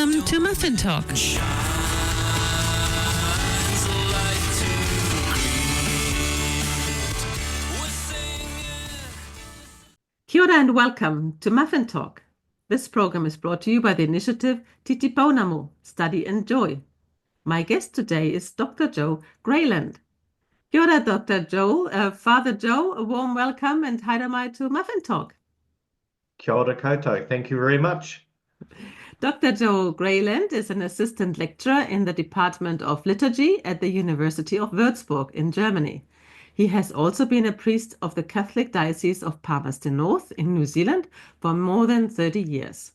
Welcome to Muffin Talk. Kia ora and welcome to Muffin Talk. This program is brought to you by the initiative Titipounamu, Study and Joy. My guest today is Dr. Joe Grayland. Kia ora, Dr. Joe. Father Joe, a warm welcome and haere mai to Muffin Talk. Kia ora koutou. Thank you very much. Dr. Joe Grayland is an assistant lecturer in the Department of Liturgy at the University of Wuerzburg in Germany. He has also been a priest of the Catholic Diocese of Palmerston North in New Zealand for more than 30 years.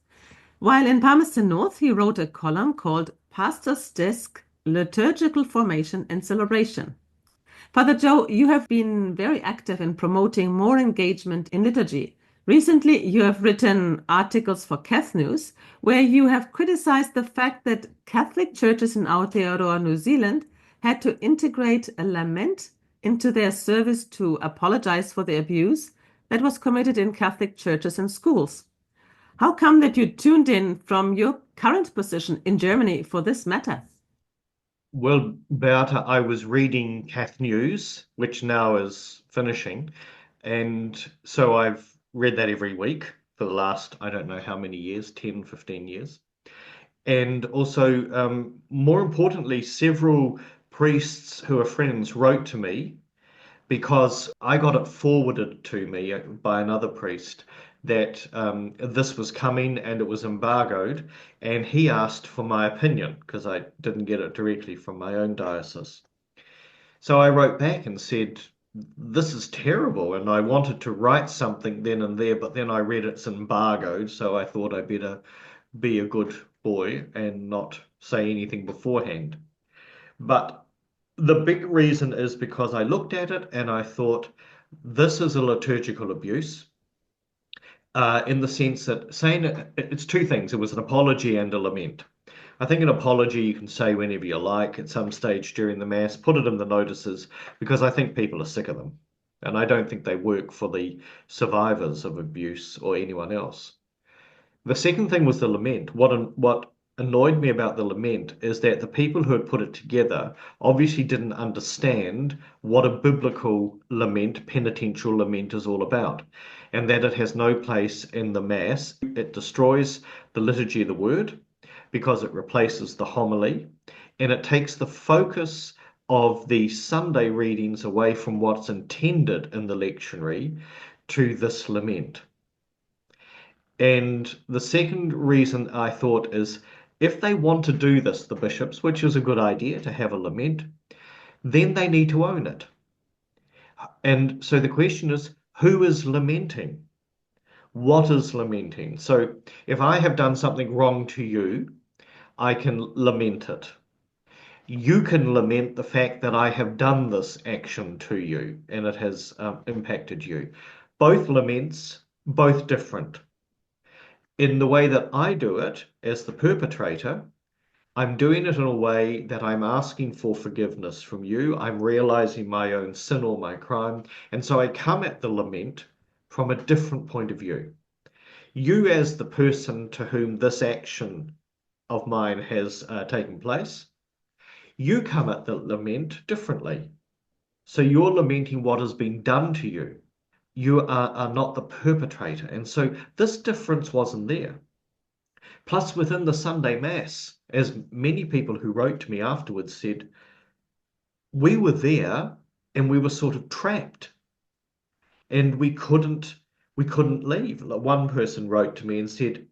While in Palmerston North, he wrote a column called Pastor's Desk, Liturgical Formation and Celebration. Father Joe, you have been very active in promoting more engagement in liturgy. Recently, you have written articles for Cath News, where you have criticized the fact that Catholic churches in Aotearoa, New Zealand, had to integrate a lament into their service to apologize for the abuse that was committed in Catholic churches and schools. How come that you tuned in from your current position in Germany for this matter? Well, Beata, I was reading Cath News, which now is finishing, and so I've read that every week for the last, I don't know how many years, 10, 15 years. And also, more importantly, several priests who are friends wrote to me because I got it forwarded to me by another priest that this was coming and it was embargoed, and he asked for my opinion because I didn't get it directly from my own diocese. So I wrote back and said, this is terrible, and I wanted to write something then and there, but then I read it's embargoed, so I thought I better be a good boy and not say anything beforehand. But the big reason is because I looked at it and I thought, this is a liturgical abuse, in the sense that saying it's two things. It was an apology and a lament. I think an apology you can say whenever you like at some stage during the Mass, put it in the notices, because I think people are sick of them. And I don't think they work for the survivors of abuse or anyone else. The second thing was the lament. What annoyed me about the lament is that the people who had put it together obviously didn't understand what a biblical lament, penitential lament, is all about, and that it has no place in the Mass. It destroys the liturgy of the word because it replaces the homily, and it takes the focus of the Sunday readings away from what's intended in the lectionary to this lament. And the second reason I thought is, if they want to do this, the bishops, which is a good idea to have a lament, then they need to own it. And so the question is, who is lamenting? What is lamenting? So if I have done something wrong to you, I can lament it. You can lament the fact that I have done this action to you and it has impacted you. Both laments, both different. In the way that I do it as the perpetrator, I'm doing it in a way that I'm asking for forgiveness from you. I'm realizing my own sin or my crime. And so I come at the lament from a different point of view. You, as the person to whom this action of mine has taken place, you come at the lament differently. So you're lamenting what has been done to you. You are not the perpetrator. And so this difference wasn't there. Plus, within the Sunday Mass, as many people who wrote to me afterwards said, we were there and we were sort of trapped and we couldn't leave. One person wrote to me and said,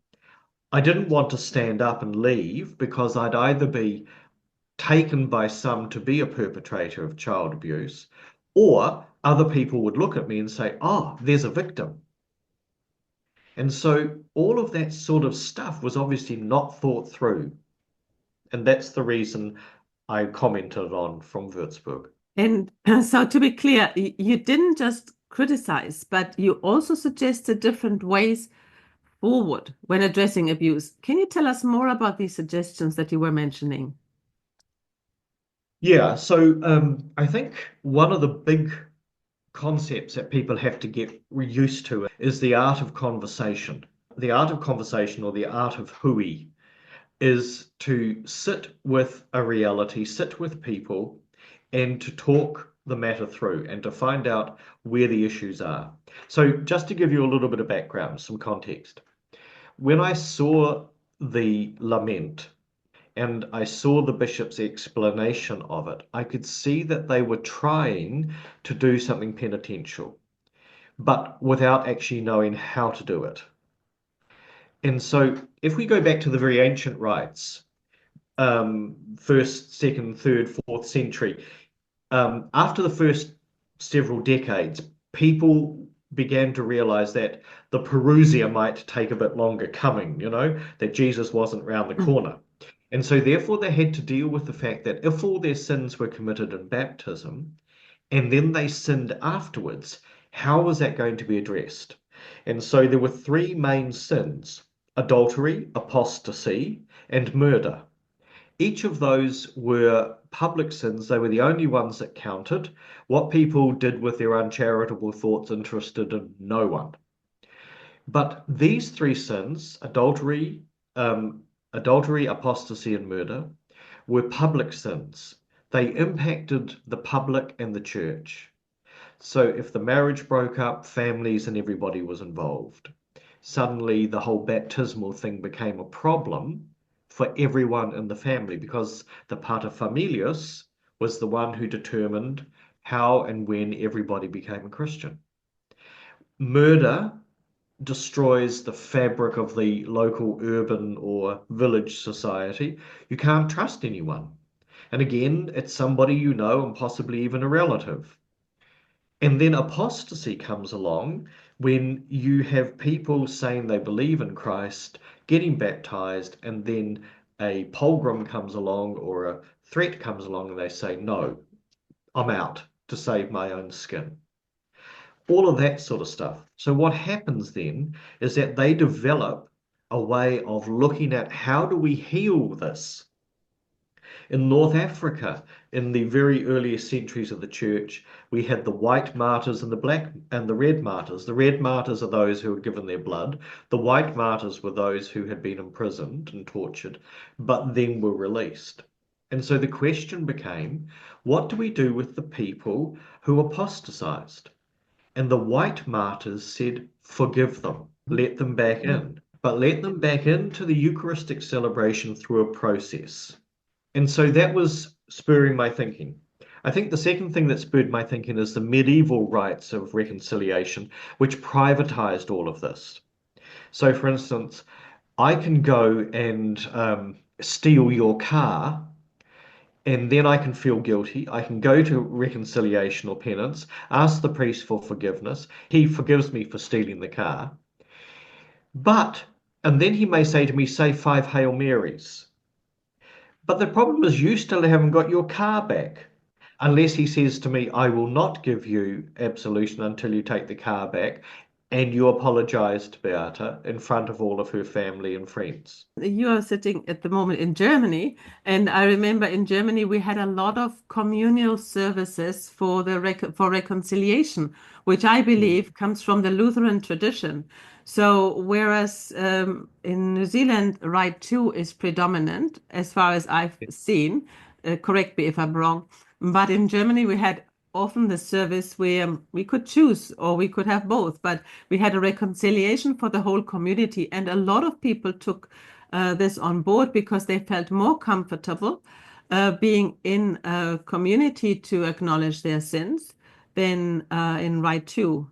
I didn't want to stand up and leave because I'd either be taken by some to be a perpetrator of child abuse, or other people would look at me and say, oh, there's a victim. And so all of that sort of stuff was obviously not thought through. And that's the reason I commented on from Wuerzburg. And so to be clear, you didn't just criticize, but you also suggested different ways forward when addressing abuse. Can you tell us more about these suggestions that you were mentioning? Yeah, so I think one of the big concepts that people have to get used to is the art of conversation. The art of conversation, or the art of hui. is to sit with a reality, sit with people, and to talk the matter through and to find out where the issues are. So, just to give you a little bit of background, some context, when I saw the lament and I saw the bishop's explanation of it, I could see that they were trying to do something penitential, but without actually knowing how to do it. And so, if we go back to the very ancient rites, first, second, third, fourth century, after the first several decades, people began to realize that the parousia might take a bit longer coming, that Jesus wasn't round the corner. And so, therefore, they had to deal with the fact that if all their sins were committed in baptism and then they sinned afterwards, how was that going to be addressed? And so, there were three main sins: adultery, apostasy, and murder. Each of those were public sins. They were the only ones that counted. What people did with their uncharitable thoughts interested in no one. But these three sins, adultery, apostasy, and murder, were public sins. They impacted the public and the church. So if the marriage broke up, families and everybody was involved. Suddenly, the whole baptismal thing became a problem for everyone in the family because the paterfamilias was the one who determined how and when everybody became a Christian. Murder destroys the fabric of the local urban or village society. You can't trust anyone. And again, it's somebody you know and possibly even a relative. And then apostasy comes along when you have people saying they believe in Christ, getting baptized, and then a pogrom comes along or a threat comes along and they say, no, I'm out to save my own skin. All of that sort of stuff. So, what happens then is that they develop a way of looking at how do we heal this? In North Africa, in the very earliest centuries of the church, we had the white martyrs and the black and the red martyrs. The red martyrs are those who had given their blood. The white martyrs were those who had been imprisoned and tortured, but then were released. And so the question became, what do we do with the people who apostatized? And the white martyrs said, forgive them, let them back in, but let them back into the Eucharistic celebration through a process. And so that was spurring my thinking. I think the second thing that spurred my thinking is the medieval rites of reconciliation, which privatized all of this. So, for instance, I can go and steal your car, and then I can feel guilty. I can go to reconciliation or penance, ask the priest for forgiveness. He forgives me for stealing the car. And then he may say to me, say 5 Hail Marys. But the problem is you still haven't got your car back. Unless he says to me, I will not give you absolution until you take the car back, and you apologize to Beata in front of all of her family and friends. You are sitting at the moment in Germany, and I remember in Germany we had a lot of communal services for for reconciliation, which I Mm. believe comes from the Lutheran tradition. So whereas in New Zealand, Rite 2 is predominant, as far as I've seen, correct me if I'm wrong, but in Germany we had often the service where we could choose or we could have both, but we had a reconciliation for the whole community, and a lot of people took this on board because they felt more comfortable being in a community to acknowledge their sins than in Rite 2.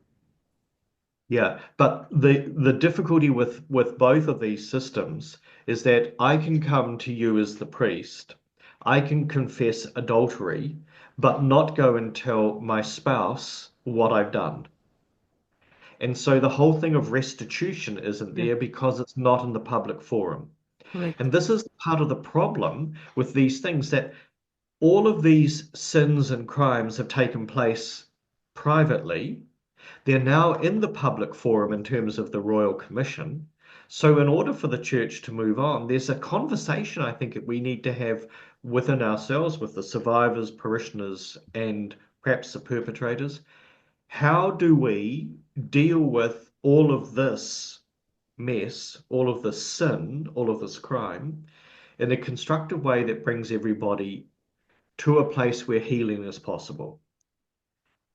Yeah, but the difficulty with both of these systems is that I can come to you as the priest, I can confess adultery, but not go and tell my spouse what I've done. And so the whole thing of restitution isn't Yeah, there because it's not in the public forum. correct. And this is part of the problem with these things that all of these sins and crimes have taken place privately. They're now in the public forum in terms of the Royal Commission. So, in order for the church to move on, there's a conversation I think that we need to have within ourselves, with the survivors, parishioners, and perhaps the perpetrators. How do we deal with all of this mess, all of this sin, all of this crime, in a constructive way that brings everybody to a place where healing is possible.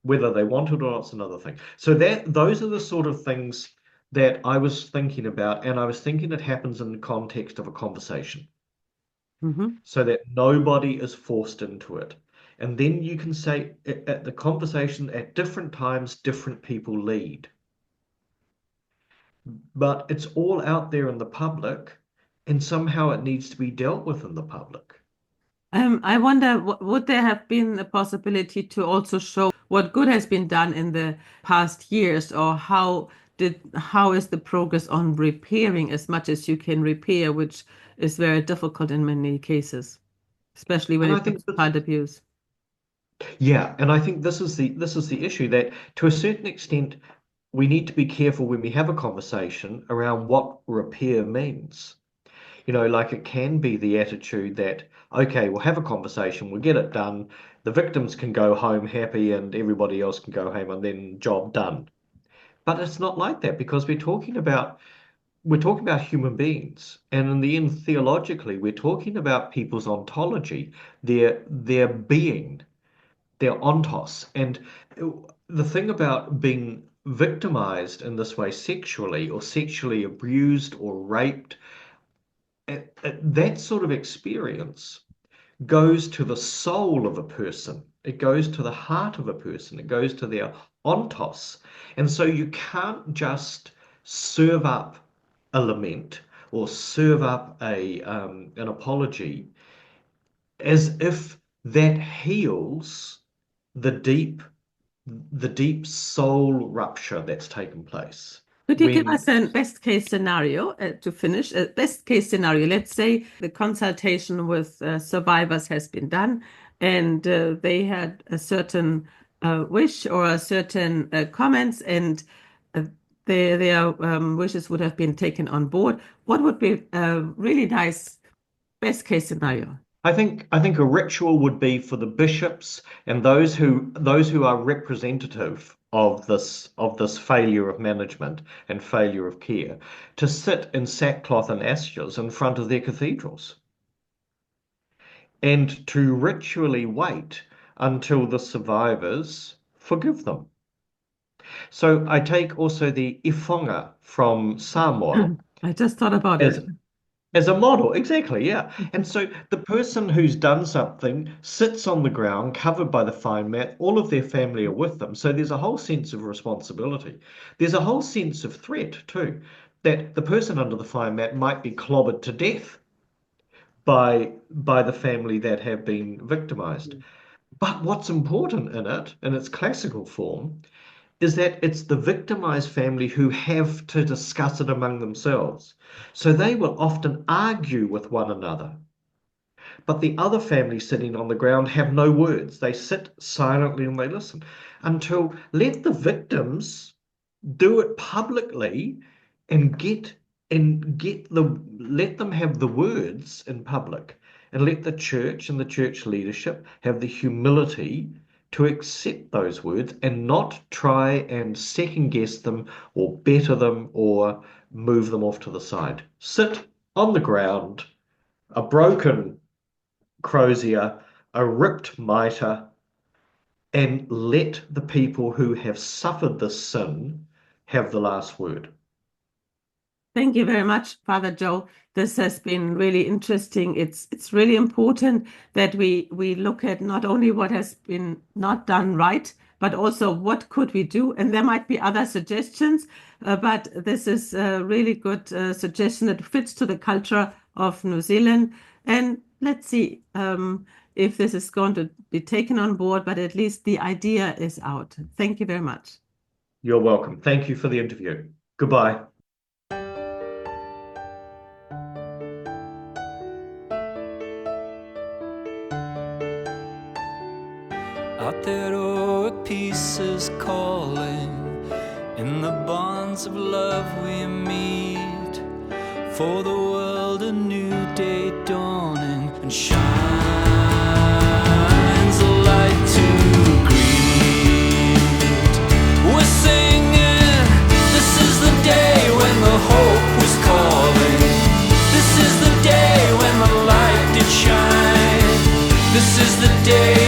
Whether they want it or not is another thing. So those are the sort of things that I was thinking about, and I was thinking it happens in the context of a conversation, so that nobody is forced into it. And then you can say at the conversation at different times, different people lead. But it's all out there in the public, and somehow it needs to be dealt with in the public. I wonder, would there have been a possibility to also show what good has been done in the past years, or how is the progress on repairing as much as you can repair, which is very difficult in many cases, especially when And I it comes think to child abuse. yeah, and I think this is the issue, that to a certain extent we need to be careful when we have a conversation around what repair means. Like it can be the attitude that, okay, we'll have a conversation, we'll get it done, the victims can go home happy and everybody else can go home and then job done. But it's not like that, because we're talking about human beings. And in the end, theologically, we're talking about people's ontology, their being, their ontos. And the thing about being victimized in this way sexually, or sexually abused or raped, that sort of experience goes to the soul of a person. It goes to the heart of a person. It goes to their ontos. And so you can't just serve up a lament or serve up an apology as if that heals the deep soul rupture that's taken place. Could you give When us a best case scenario to finish? A best case scenario. Let's say the consultation with survivors has been done, and they had a certain wish or a certain comments, and uh, their wishes would have been taken on board. What would be a really nice best case scenario? I think a ritual would be for the bishops and those who are representative of this failure of management and failure of care, to sit in sackcloth and ashes in front of their cathedrals, and to ritually wait until the survivors forgive them. So I take also the iwhanga from Samoa I just thought about it. as As a model, exactly, yeah. And so the person who's done something sits on the ground covered by the fine mat, all of their family are with them. So there's a whole sense of responsibility. There's a whole sense of threat too, that the person under the fine mat might be clobbered to death by the family that have been victimized. But what's important in its classical form, is that it's the victimized family who have to discuss it among themselves. So they will often argue with one another. But the other family sitting on the ground have no words. They sit silently and they listen until, let the victims do it publicly, and let them have the words in public, and let the church and the church leadership have the humility to accept those words and not try and second guess them or better them or move them off to the side. Sit on the ground, a broken crozier, a ripped mitre, and let the people who have suffered this sin have the last word. Thank you very much, Father Joe. This has been really interesting. It's really important that we look at not only what has been not done right, but also what could we do. And there might be other suggestions, but this is a really good suggestion that fits to the culture of New Zealand. And let's see if this is going to be taken on board, but at least the idea is out. Thank you very much. You're welcome. Thank you for the interview. Goodbye. Out there, heroic peace is calling. In the bonds of love we meet. For the world a new day dawning, and shines a light to greet. We're singing, this is the day when the hope was calling. This is the day when the light This is the day